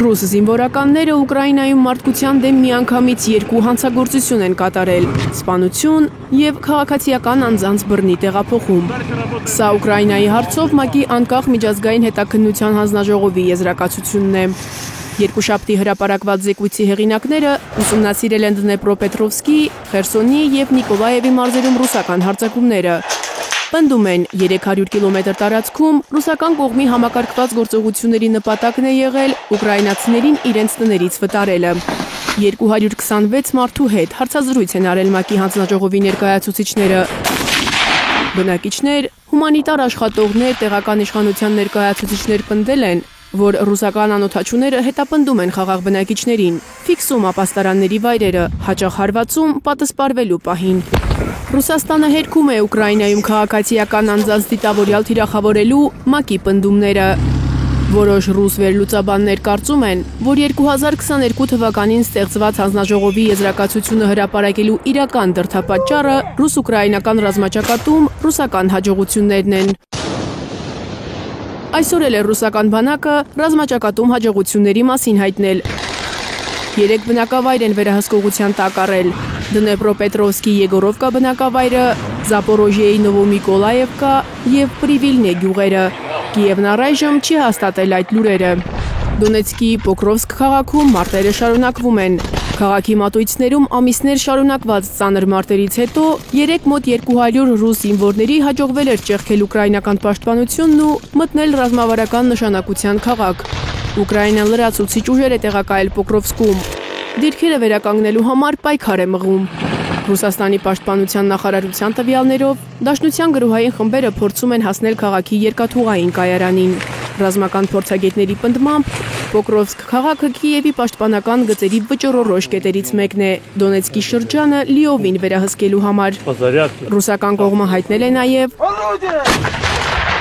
Ռուս զինվորականները Ուկրաինայում մարդկության դեմ միանգամից 2 հանցագործություն են կատարել՝ սպանություն և քաղաքացիական անձանց բռնի տեղափոխում։ Սա Ուկրաինայի հարցով ՄԱԿ-ի անկախ միջազգային հետաքննության հանձնաժողովի եզրակացությունն է։ Երկուշաբթի հրապարակված զեկույցի հեղինակները ուսումնասիրել են Դնեպրոպետրովսկի, Խերսոնի և Նիկոլաևի մարզերում ռուսական հարձակումները։ Պնդում են, 300 կիլոմետր տարածքում ռուսական կողմի համակարգված գործողությունների նպատակն է եղել ուկրաինացիներին իրենց տներից վտարելը։ 226 մարդու հետ հարցազրույց են արել ՄԱԿ-ի հանձնաժողովի ներկայացուցիչները։ Բնակիչներ, հումանիտար աշխատողներ, տեղական իշխանության ներկայացուցիչներ պնդել են, որ ռուսական անօդաչուները հետապնդում են խաղաղ բնակիչներին, ֆիքսում ապաստարանների վայրերը, հաճախ հարվածում պատասպարվելու պահին։ Ռուսաստանը հերքում է Ուկրաինայում քաղաքացիական անձանց դիտավորյալ թիրախավորելու ՄԱԿ-ի պնդումները։ Որոշ ռուս վերլուծաբաններ կարծում են, որ 2022 թվականին ստեղծված հանձնաժողովի եզրակացությունը հրապարակելու իրական դրդապատճառը ռուս-ուկրաինական ռազմաճակատում ռուսական հաջողություններն են։ Այսօր էլ է ռուսական բանակը ռազմաճակատում հաջողությունների մասին հայտնել։ 3 բնակավայր են վերահսկողության տակ առել՝ Դնեպրոպետրովսկի Եգորովկա բնակավայրը, Զապորոժիեի Նովոմիկոլաևկա և Պրիվիլնե գյուղերը։ Կիևն առայժմ չի հաստատել այդ լուրերը։ Դոնեցկի Պոկրովսկ քաղաքում մարտերը շարունակվում են։ Քաղաքի մատույցներում ամիսներ շարունակված ծանր մարտերից հետո մոտ 200 ռուս զինվորների հաջողվել էր ճեղքել ուկրաինական պաշտպանությունն ու մտնել ռազմավարական նշանակության քաղաք։ Ուկրաինան լրացուցիչ ուժեր է տեղակայել Պոկրովսկում։ Դիրքերը վերականգնելու համար պայքար է մղում։ Ռուսաստանի պաշտպանության նախարարության տվյալներով Դաշնության գրոհային խմբերը փորձում են հասնել քաղաքի երկաթուղային կայարանին։ Ռազմական փորձագետների պնդմամբ Պոկրովսկ քաղաքը Կիևի պաշտպանական գծերի վճռորոշ կետերից մեկն է Դոնեցկի շրջանը լիովին վերահսկելու համար։ Ռուսական կողմը հայտնել է նաև,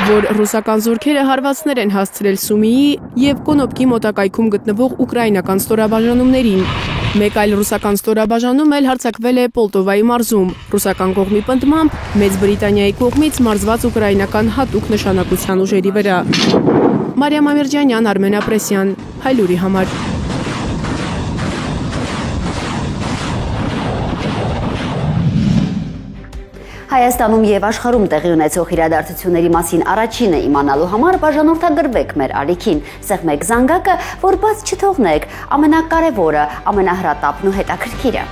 որ ռուսական զորքերը հարվածներ են հասցրել Սումիի և Կոնոպկի մոտակայքում գտնվող ուկրաինական ստորաբաժանումներին։ Մեկ այլ ռուսական ստորաբաժանում էլ հարձակվել է Պոլտովայի մարզում։ Ռուսական կողմի պնդմամբ Մեծ Բրիտանիայի կողմից մարզված ուկրաինական հատուկ նշանակության ուժերի վրա։ Մարիամ Ամիրջանյան, Արմեն Ապրեսյան, Հայլուրի համար։ Հայաստանում և աշխարհում տեղի ունեցող իրադարձությունների մասին առաջինը իմանալու համար բաժանորդագրվեք մեր ալիքին, սեղմեք զանգակը, որ բաց չթողնեք ամենակարևորը, ամենահրատապն ու հետաքրքիրը։